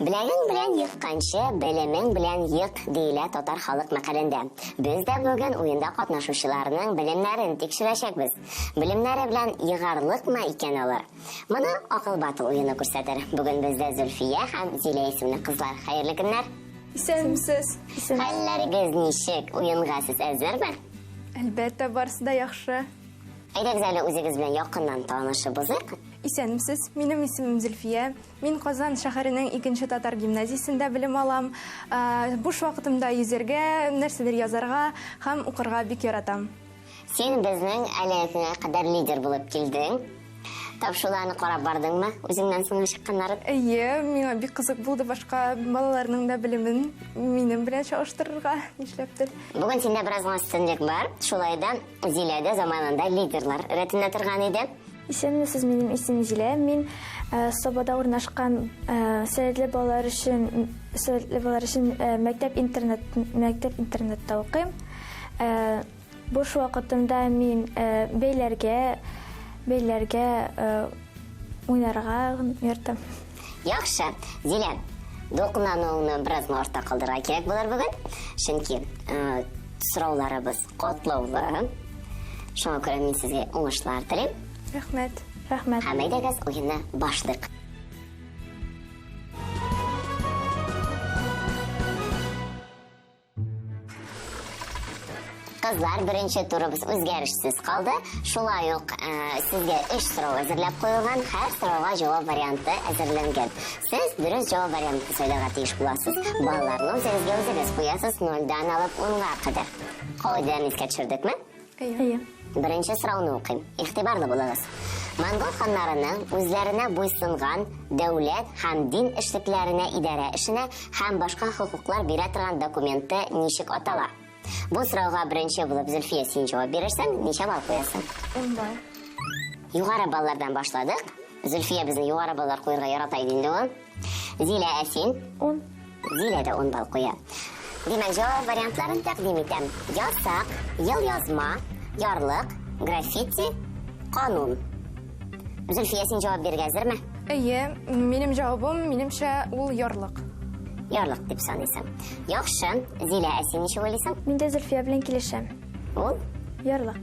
Біләгің білән йыққаншы, білімің білән йық дейлі татар халық мәкалендә. Біз дә бүген ойында катнашучыларның білімнәрен тикшерәчәкбез. Білімнәре белән йыгарлык ма икән алар? Моны акыл батыл ойыны күрсәтер. Бүген бездә Зөлфия һәм Зилә исемле кызлар. Хәерле көннәр. Исәнмесез? Хәлләрегез ничек? Уенга сез әзерме? Әлбәттә, барысы да яхшы. Әйдәгез әле үзегез белән якыннан танышыбызык. Исәнмесез? Минем исемем Зөлфия. Мин Казан шәһәренең 2-нче татар гимназиясендә белем алам. Буш вакытымда йөзәргә, нәрсәдер язарга һәм укырга бик яратам. Син безнең әлегә кадәр лидер булып килдең. Тапшыруларны карап бардыңмы? Үзеңнән соң чыкканнарын? Әйе, миңа бик кызык булды башка балаларның да белемен минем белән чагыштырырга, нишләптер. Бүген синдә бераз гына өстенлек бар. Шулай да Зиләдә заманында лидерлар рәтендә торган иде. Исәнмесез, минем исемем Зилә. Мин Сабада урнашкан сәләтле балалар өчен мәктәп-интернатта укыйм. Буш вакытымда мин бәйләргә уйнарга яратам. Яхшы, Зилә, докунанулны бераз арта калдырырга кирәк булыр бүген. Чөнки сорауларыбыз катлаулы. Шуңа күрә мин сезгә уңышлар телим. Рәхмәт. Рәхмәт. Һәм әйдәгез уенны башлыйк. Кызлар, беренче турыбыз үзгәрешсез калды. Шулай ук сезгә 3 сорау әзерләп куелган, һәр сорауга җавап варианты әзерләнгән. Сез дөрес җавап вариантын сөйләргә тиеш буласыз. Балларны үзегез куясыз 0-дан алып 10-га кадәр. Кайдан искә төшердекме? Әйе. Беренче сорауны укыйм. Игътибарлы булыгыз. Монгол ханнарының үзләренә буйсынган дәүләт һәм дин эшлекләренә, идарә эшенә һәм башка хокуклар бирә торган документы ничек атала? Бу сорауга беренче булып Зөлфия син җавап бирерсең, ничә балл куясың? 10 балл. Югары баллардан башладык. Зөлфия безне югары баллар куярга ярата иде инде ул. Зилә, син? 10. Зилә дә 10 балл куя. Димәк, җавап вариантларын тәкъдим итәм. Ясак, язма, ярлык, граффити, канун. Зөлфия, син җавап бирергә әзерме? Әйе, минем җавабым, минемчә, ул ярлык. Ярлык дип саныйсың. Яхшы, Зилә, син ничек уйлыйсың? Мин дә Зөлфия белән килешәм. Ул? Ярлык.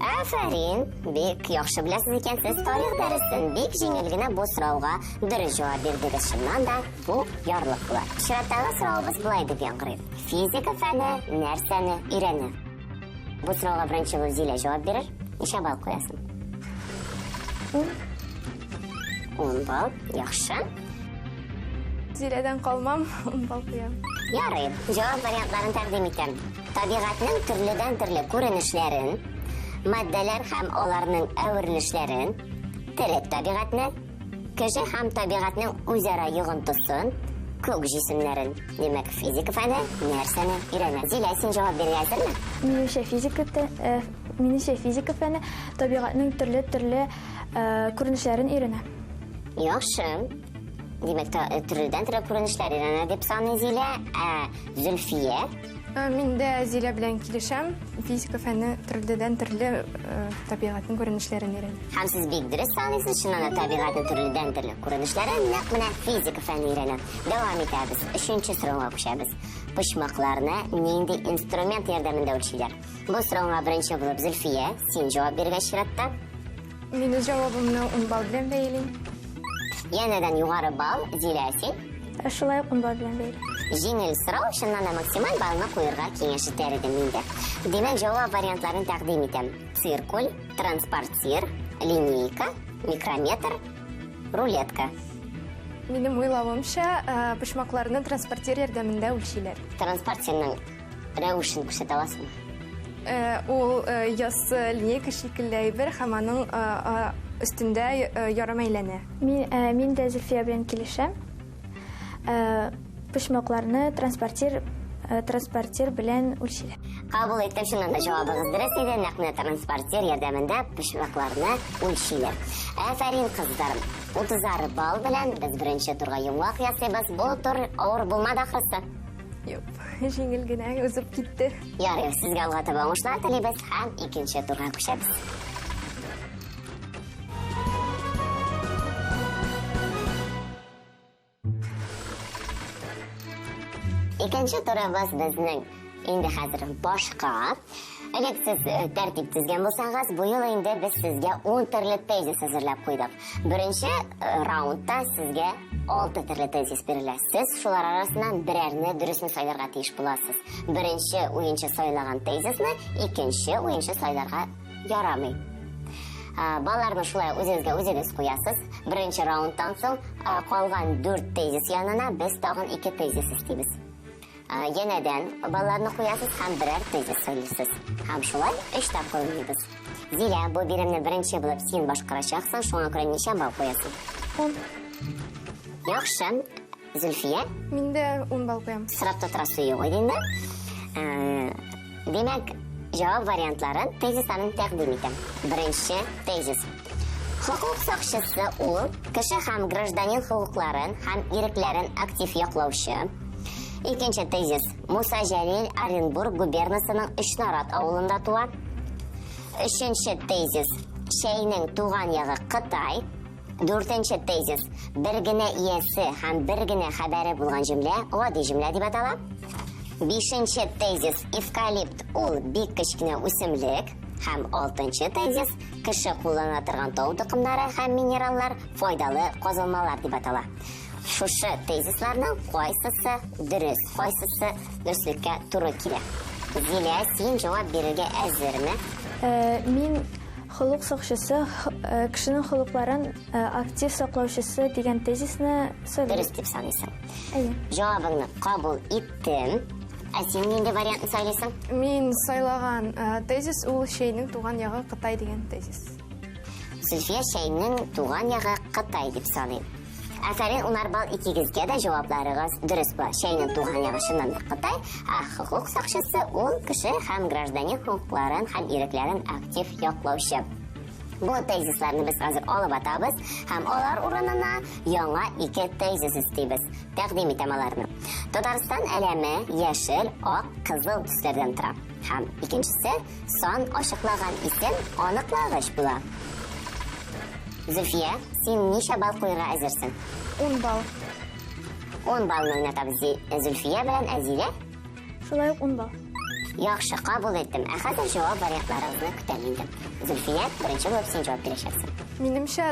Афәрин, бик яхшы беләсез икәнсез. Тарих дәресен бик җиңел генә бу сорауга дөрес җавап бирдегез. Шуннан да бу ярлык була. Чираттагы сораубыз булай дип яңгырый. Физика фәне нәрсәне өйрәнә? Бу сорауга беренче булып Зилә җавап бирер. Ничә балл куясың? 10 балл. Яхшы. Зиләдән калмам, 10 балл куям. Ярый, җавап вариантларын тәкъдим итәм. Табигатьнең төрледән-төрле күренешләрен, матдәләр һәм аларның әверелешләрен, терек табигатьне, кеше һәм табигатьнең үзара йогынтысын, күк җисемнәрен, димәк, физика фәне нәрсәне өйрәнә? Зилә, син җавап бирергә әзерме? Минемчә физика фәне табигатьнең төрле күренешләрен өйрәнә. Яхшы. Димәк, төрледән-төрле күренешләр өйрәнә дип саный Зилә. Зөлфия? Мин дә Зилә белән килешәм. Физика фәне төрледән-төрле табигатьнең күренешләрен өйрәнә. Һәм сез бик дөрес саныйсыз, шуннан да табигатьнең төрледән-төрле күренешләрен нәкъ менә физика фәне өйрәнә. Дәвам итәбез. 3-нче сорауга күчәбез. Почмакларны нинди инструмент ярдәмендә үлчиләр? Бу сорауга беренче булып Зөлфия, син җавап бирергә чиратта. Мин үз җавабымны 10 балл белән бәялим. Янәдән югары балл Зилә, син? Шулай ук 10 балл белән бәялим. Җиңел сорау, шуннан да максималь баллны куярга киңәш итәр идем инде. Димәк, җавап вариантларын тәкъдим итәм. Циркуль, транспортир, линейка, микрометр, рулетка. Минем уйлавымча, почмакларны транспортир ярдәмендә үлчиләр. Транспортирның рәвешен күрсәтә аласыңмы? Ул яссы линейка шикелле әйбер һәм аның өстендә ярым әйләнә. Мин дә Зөлфия белән килешәм. Почмакларны транспортир белән үлчиләр. Кабул иттем, шуннан да җавабыгыз дөрес иде. Нәкъ менә транспортир ярдәмендә почмакларны үлчиләр. Афәрин, кызларым. 30 балл белән без беренче турга йомгак ясыйбыз. Бу тур авыр булмады ахрысы. Юк, җиңел генә узып китте. Ярый, сезгә алга таба уңышлар телибез һәм 2-нче турга күчәбез. Икенче турыбыз безнең инде хәзер башка. Элек сез тәртип төзгән булсагыз, бу ел инде без сезгә 10 төрле тезис әзерләп куйдык. Беренче раундта сезгә 6 төрле тезис бирелә. Сез шулар арасыннан берәрне дөресне сайларга тиеш буласыз. Беренче уенчы сайлаган тезисны икенче уенчы сайларга ярамый. Балларны шулай үзегез куясыз. Беренче раундтан соң калган 4 тезис янына без тагын 2 тезис истибез. Янәдән балларны куясыз һәм берәр тезис сөйлисез. Һәм шулай 3 тапкыр уйныйбыз. Зилә, бу биремне беренче булып син башкарачаксың, шуңа күрә ничә балл куясың? 10. Яхшы. Зөлфия, Мин дә 10 балл куям. сорап торасы юк инде. Демәк, җавап вариантларын тезисларын тәкъдим итәм. Беренче тезис. Хукук сакчысы ул кеше һәм гражданин хукукларын һәм ирекләрен актив яклаучы. Икенче тезис. Муса Җәлил Оренбург губернасының Өчнарат авылында туа. Өченче тезис. Шәйнең туган ягы Кытай. Дүртенче тезис. Бер генә иясе һәм бер генә хәбәре булган җөмлә гади җөмлә дип атала. Бишенче тезис. Эвкалипт ул бик кечкенә үсемлек. Һәм алтынчы тезис. Кеше куллана торган тау тукымнары һәм минераллар файдалы казылмалар дип атала. Шушы тезисларның кайсысы дөрес, кайсысы дөреслеккә туры килә? Зилә, син җавап бирергә әзерме? Мин холык сакчысы, кешенең холыкларын актив саклаучысы дигән тезисны сөйләдем. Дөрес дип саныйсың. Әйе. Җавабыңны кабул иттем. Ә син нинди вариантны сайлыйсың? Мин сайлаган тезис ул Шәйнең туган ягы Кытай дигән тезис. Зөлфия, Шәйнең туган ягы Кытай дип саный. Афәрин, унар бал икигезгә дә җавапларыгыз дөрес була. Шәйнең туган ягы чыннан да Кытай, ә хукук сакчысы ул кеше һәм гражданин хукукларын һәм ирекләрен актив яклаучы. Бу тезисларны без хәзер алып атабыз һәм алар урынына яңа 2 тезис истибез. Тәкъдим итәм аларны. Татарстан әләме яшел, ак, кызыл төсләрдән тора. Һәм икенчесе сан ачыклаган исем аныклагыч була. Зөлфия, син ничә балл куярга әзерсең? 10 балл. 10 баллны уйнатабыз Зөлфия белән Әзилә. Шулай ук 10 балл. Яхшы, кабул иттем. Ә хәзер җавап вариантларыгызны көтәм инде. Зөлфия, беренче булып син җавап бирәчәксең. Минемчә,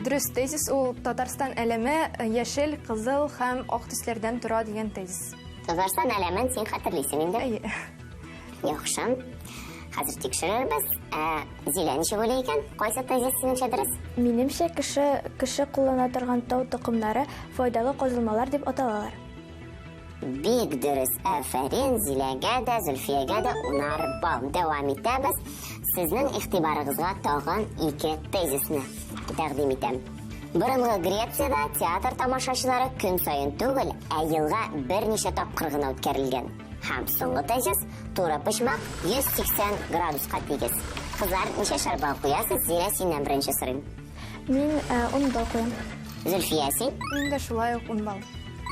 дөрес тезис ул Татарстан әлеме яшел, кызыл һәм ак төсләрдән тора дигән тезис. Татарстан әлемен син хәтерлисең инде. Әйе. Яхшы. Хәзер тикшерербез. Зилә ничә була икән? Кайсы тезис синеңчә дөрес? Минемчә, кеше куллана торган тау тукымнары файдалы казылмалар дип аталалар. Бик дөрес. Афәрин, Зиләгә дә, Зөлфиягә дә унар балл. Дәвам итәбез. Сезнең игътибарыгызга тагын 2 тезисны тәкъдим итәм. Борынгы Грециядә театр тамашачылары көн сайын түгел, ә елга берничә тапкыр гына үткәрелгән. Һәм соңгы тезис туры почмак 180 градуска тигез. Кызлар, ничә шарбал куясыз? Зилә, синнән беренче сорыйм. Мин 10 балл куям. Зөлфия, син? Мин дә шулай ук 10 балл.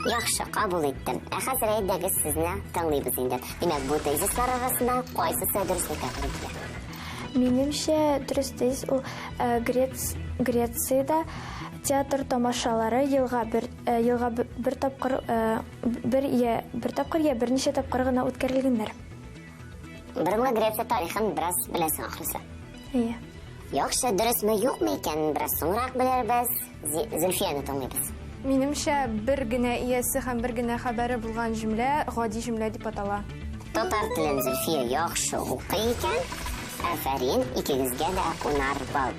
Яхшы, кабул иттем. Ә хәзер әйдәгез сезне тыңлыйбыз инде. Димәк, бу тезислар арасында кайсысы дөреслеккә туры килә? Минемчә, дөрес тезис ул Грециядә театр тамашалары елга бер тапкыр берничә тапкыр гына үткәрелгәннәр. Борынгы Греция тарихын бераз беләсең ахрысы. Әйе. Яхшы, дөресме, юкмы икән, бераз соңрак белербез. Зөлфияны тыңлыйбыз. Минемчә, бер генә иясе һәм бер генә хәбәре булган җөмлә гади җөмлә дип атала. Татар телен Зөлфия яхшы укый икән. Афәрин, икегезгә дә унар балл.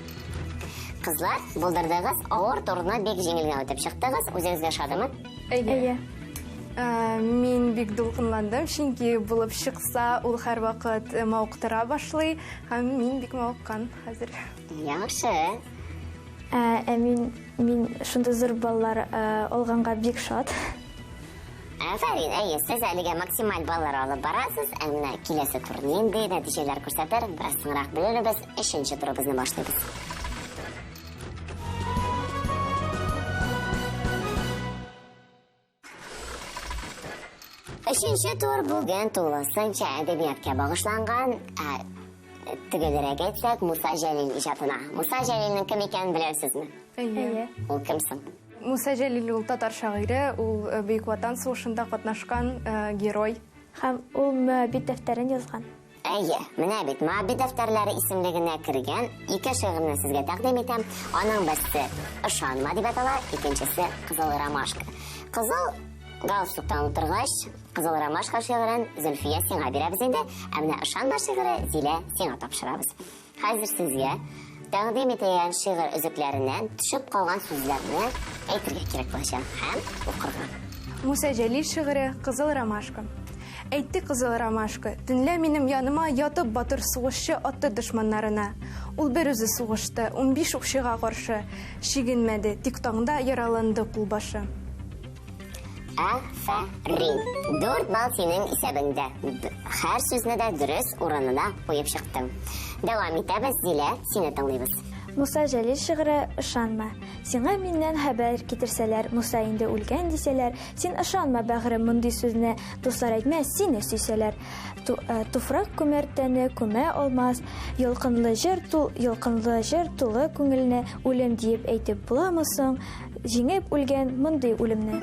Кызлар, булдырдыгыз, авыр турына бик җиңел генә үтеп чыктыгыз. Үзегезгә шадымы? Әйе. Мин бик дулкынландым, чөнки булып чыкса, ул һәрвакыт мавыктыра башлый, һәм мин бик мавыккан хәзер. Яхшы. Мин шунда зур баллар алганга бик шат. Афәрин, әйе, сез әлегә максималь баллар алып барасыз. Әмма киләсе тур нинди нәтиҗәләр күрсәтер? Бераз соңрак белербез. 3нче турыбызны башлыйбыз. Өченче тур бүген тулысынча әдәбиятка багышланган. Төгәлрәк әйтсәк, Муса Җәлил иҗатына. Муса Җәлилнең кем икәнен беләсезме? Әйе. Ул кем соң? Муса Жәлил ул татар шагыйре, ул Бөек Ватан сугышында катнашкан герой. Һәм ул Моабит дәфтәрен язган. Әйе, менә бит Моабит дәфтәрләре исемлегенә кергән ике шигырьне сезгә тәкъдим итәм. Аның берсе «Ышанма» дип атала, икенчесе «Кызыл ромашка». Кызыл галстуктан утыргач, «Кызыл ромашка» шигырен Зөлфия сиңа бирәбез инде, ә менә «Ышанма» шигыре Зилә сиңа тапшырабыз. Хәзер сезгә тәкъдим ителгән шигырь өзекләреннән төшеп калган сүзләрне әйтергә кирәк булачак һәм укырга. Муса Жәлил шигыре «Кызыл ромашка». Әйтте кызыл ромашка, төнлә минем яныма ятып батыр сугышчы атты дошманнарына. Ул бер үзе сугышты, 15 укчыга каршы. Шигенмәде, тик таңда яраланды кулбашы. Афәрин. 4 балл синең исәбеңдә. Һәр сүзне дә дөрес урынына куеп чыктың. Дәвам итәбез, Зилә, сине тыңлыйбыз. Муса Жәлил шигыре «Ышанма». Сиңа миннән хәбәр китерсәләр, Муса инде үлгән дисәләр, син ышанма, бәгърем, мондый сүзне дуслар әйтмәс, сине сөйсәләр. Туфрак күмәртәне күмә алмас, ялкынлы җыр тулы күңелне, үлем диеп әйтеп буламы соң, җиңеп үлгән мондый үлемне.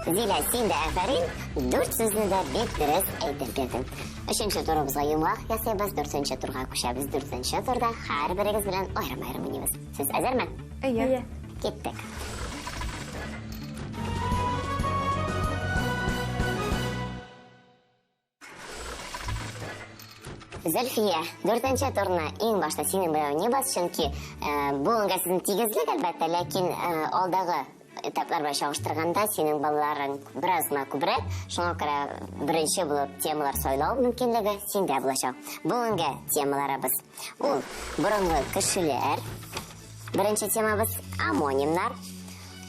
Зилә, син дә афәрин, 4 сүзне дә бик дөрес әйтеп бирдең. 3нче турыбызга йомгак ясыйбыз, 4нче турга күчәбез. 4нче турда һәрберегез белән аерым-аерым уйныйбыз. Сез әзерме? Әйе. Киттек. Зөлфия, 4нче турны иң башта синең белән уйныйбыз, чөнки бүгенгә сезнең тигезлек әлбәттә, ләкин алдагы этаплар белән чагыштырганда синең балаларың бераз гына күбрәк, шуңа күрә беренче булып темалар сайлау мөмкинлеге синдә булачак. Бүгенгә темаларыбыз ул борынгы кешеләр. Беренче темабыз амонимнар,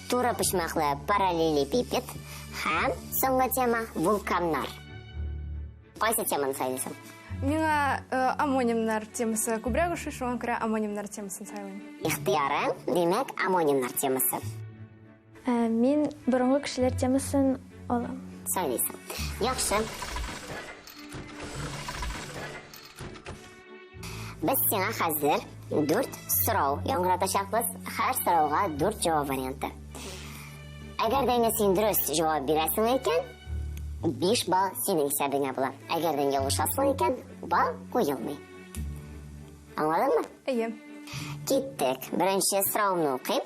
туры почмаклы параллелепипед һәм соңгы тема вулканнар. Кайсы теманы сайлыйсың? Миңа амонимнар темасы күбрәк ошый, шуңа күрә амонимнар темасын сайлыйм. Ихтыярың, димәк, амонимнар темасы. Мин борынгы кешеләр темасын алам. Сайлыйсың. Яхшы. Без сиңа хәзер 4 сорау яңгыратачакбыз. Һәр сорауга 4 җавап варианты. Әгәр дә син дөрес җавап бирәсең икән, 5 балл синең исәбеңә була. Әгәр дә ялгышасың икән, балл куелмый. Аңладыңмы? Әйе. Киттек. Беренче сорауны укыйм.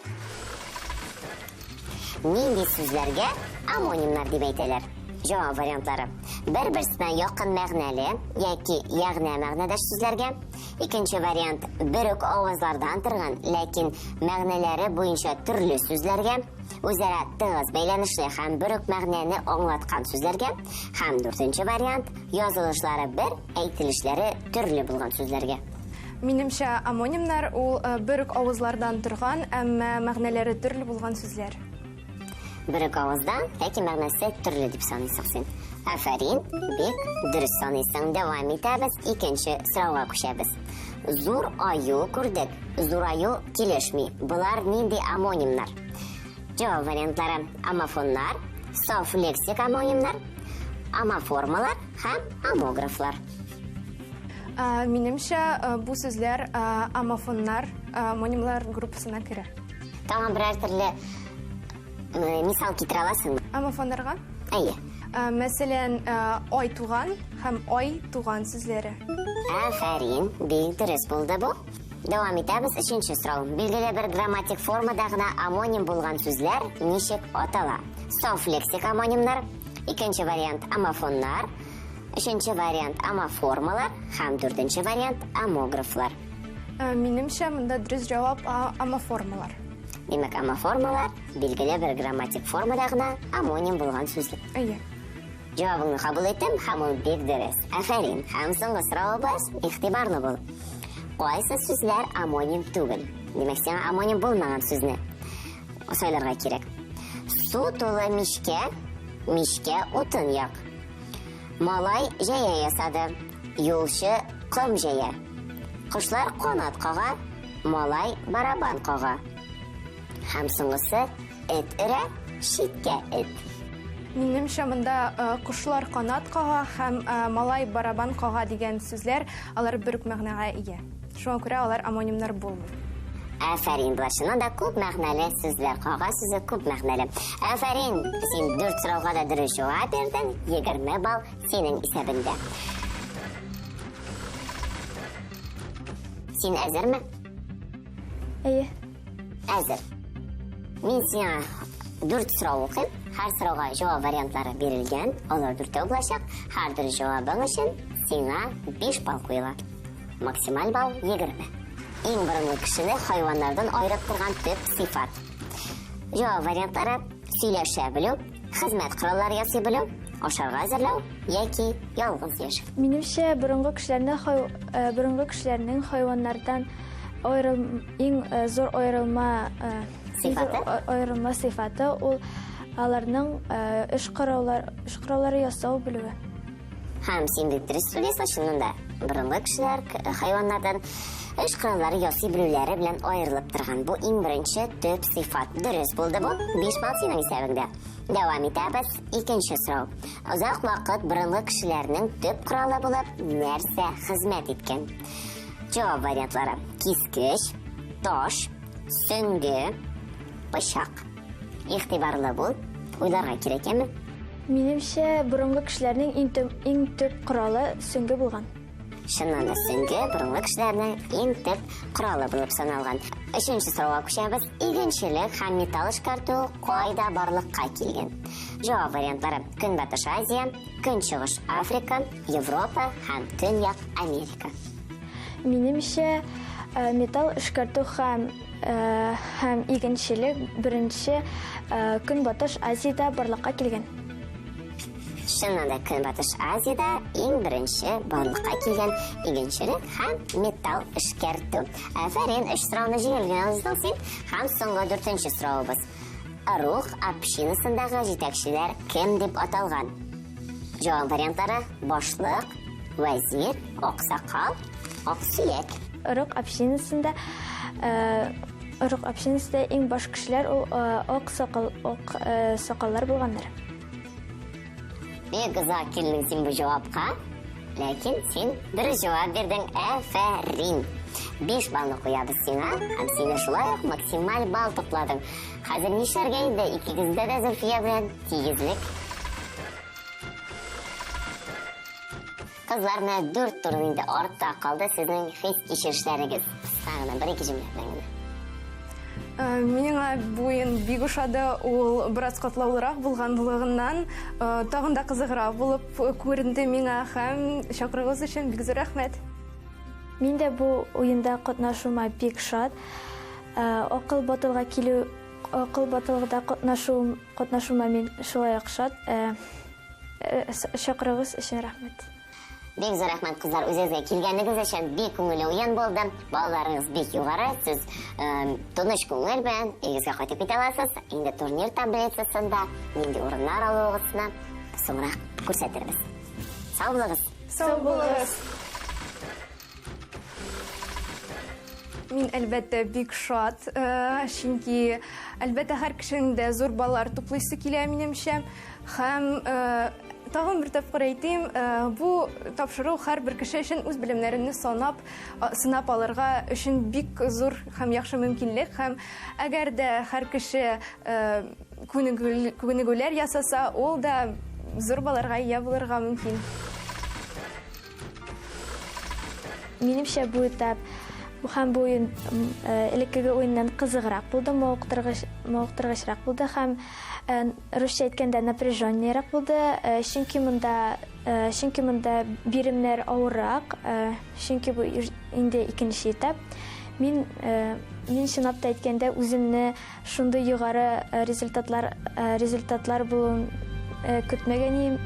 Нинди сүзләргә амонимнар дип әйтәләр? Җавап вариантлары. Бер-берсенә якын мәгънәле яки ягъни мәгънәдәш сүзләргә. Икенче вариант берүк авызлардан торган, ләкин мәгънәләре буенча төрле сүзләргә. Үзара тыгыз бәйләнешле һәм берүк мәгънәне аңлаткан сүзләргә. Һәм 4нче вариант язылышлары бер, әйтелешләре төрле булган сүзләргә. Минемчә, амонимнар ул берүк авызлардан торган, әмма мәгънәләре төрле булган сүзләр. Берүк авыздан, ләкин мәгънәсе төрле дип саныйсың син. Афәрин, бик дөрес саныйсың. Дәвам итәбез, икенче сорауга күчәбез. Зур аю күрдек, зур аю килешми. Булар нинди амонимнар? Җавап вариантлары: амофоннар, саф лексик амонимнар, амоформалар һәм амографлар. Минемчә, бу сүзләр амофоннар, амонимлар группасына керә. Тагын берәр төрле мисал китерә аласыңмы? Амофоннарга? Әйе. Мәсәлән, ай туган һәм ай туган сүзләре. Афәрин, бик дөрес булды бу. Дәвам итәбез, 3нче сорау. Билгеле бер грамматик формада гына амоним булган сүзләр ничек атала? Саф лексик амонимнар, икенче вариант амофоннар, 3нче вариант амоформалар һәм 4нче вариант амографлар. Минемчә, монда дөрес җавап амоформалар. Димәк, амоформалар билгеле бер грамматик формада гына амоним булган сүзлек. Әйе. Җавабыңны кабул итәм, һәм ул бик дөрес. Афәрин, һәм соңгы сорауыбыз игътибарлы бул. Кайсы сүзләр амоним түгел? Димәк, сиңа амоним булмаган сүзне сайларга кирәк. Су тулы мишкә утын як. Малай җәя ясады, юлчы ком җәя. Кошлар канат кага, малай барабан кага. Һәм соңгысы эт өрә, шиткә эт. Минемчә, монда кушлар канат кага һәм малай барабан кага дигән сүзләр, алар бер үк мәгънәгә ия. Шуңа күрә алар амонимнар булмый. Афәрин булашынан да күп мәгънәле сүзләр, кагаз сүзе күп мәгънәле. Афәрин, син 4 сорауга да дөрес җавап бирдең, 20 балл синең исәбеңдә. Син әзерме? Әйе. Әзер. Мин сиңа 4 сорау укыйм. Һәр сорауга җавап вариантлары бирелгән. Алар 4 булачак. Һәр бер җавабың өчен сиңа 5 балл куела. Максималь балл 20. Иң борынгы кешене хайваннардан айырып торган төп сыйфат. Җавап вариантлары: сөйләшә белү, хезмәт кораллары ясый белү, ашарга әзерләү яки ялгыз яшәү. Минемчә, борынгы кешеләрнең хайваннардан иң зур аерылма сыйфаты ул аларның эш кораллары ясау белүе. Һәм син дөрес сөйләсәң, шунда борынгы кешеләр хайваннардан эш кораллары ясый белүләре белән аерылып торган. Бу иң беренче төп сыйфат. Дөрес булды бу. 5 балл синең исәбеңдә. Дәвам итәбез. Икенче сорау. Озак вакыт борынгы кешеләрнең төп коралы булып нәрсә хезмәт иткән? Җавап вариантлары: кискеч, таш, сөңге, пычак. Игътибарлы бул. Уйларга кирәк әме? Минемчә, борынгы кешеләрнең иң төп коралы сөңге булган. Шуннан да сөңге борынгы кешеләрнең иң төп коралы булып саналган. Өченче сорауга күчәбез. Игенчелек һәм металл эшкәртү кайда барлыкка килгән? Җавап вариантлары: Көнбатыш Азия, Көнчыгыш Африка, Европа һәм Төньяк Америка. Минемчә, металл эшкәртү һәм игенчелек беренче Көнбатыш Азиядә барлыкка килгән. Шуннан да Көнбатыш Азиядә иң беренче барлыкка килгән игенчелек һәм металл эшкәртү. Афәрин, 3 сорауны җиңелгән уздың син. Һәм соңгы 4нче сораубыз. Рух общинасындагы җитәкчеләр кем дип аталган? Җавап вариантлары: башлык, вәзир, аксакал, аксөяк. Рух общинасында иң баш кешеләр ул сакаллар булганнар. Бик озак килдең син бу җавапка, ләкин син дөрес җавап бирдең. Афәрин. 5 баллны куябыз сиңа, һәм син шулай ук максималь балл топладың. Хәзер нишләргә инде? Икегездә дә Зөлфия белән тигезлек. Кызларны 4 тур инде артта калды. Сезнең хис кичерешләрегез. Сагына 1-2 җөмлә белән генә. Миңа буен бик ошады, ул бераз катлаулырак булганлыгыннан тагын да кызыграк булып күренде миңа, һәм чакырыгыз өчен бик зур рәхмәт. Мин дә бу уенда катнашуыма бик шат. Акыл батылда катнашуыма мин шулай ук шат. Чакырыгыз өчен рәхмәт. Бик зур рәхмәт, кызлар, үзегезгә килгәнегез өчен. Бик күңелле уен булды. Балаларыгыз бик югары. Сез тыныч күңел белән өегезгә кайтып китә аласыз. Инде турнир таблицасында нинди урыннар алуыгызны соңрак күрсәтербез. Сау булыгыз. Сау булыгыз. Мин әлбәттә бик шат, чөнки әлбәттә һәр кешенең дә зур баллар туплыйсы килә минемчә. Һәм тагын бер тапкыр әйтим, бу тапшыру һәр бер кеше өчен үз белемнәрен сынап алырга өчен бик зур һәм яхшы мөмкинлек. Һәм әгәр дә һәр кеше күнегүләр ясаса, ул да зур балларга ия булырга мөмкин. Минемчә, бу этап һәм бу уен элеккеге уеннан кызыграк булды, мавыктыргычрак булды һәм русча әйткәндә напряженнерак булды, чөнки монда биремнәр авыррак, чөнки бу инде икенче этап. Мин чынлап та әйткәндә үземне шундый югары результатлар булуын көтмәгән идем.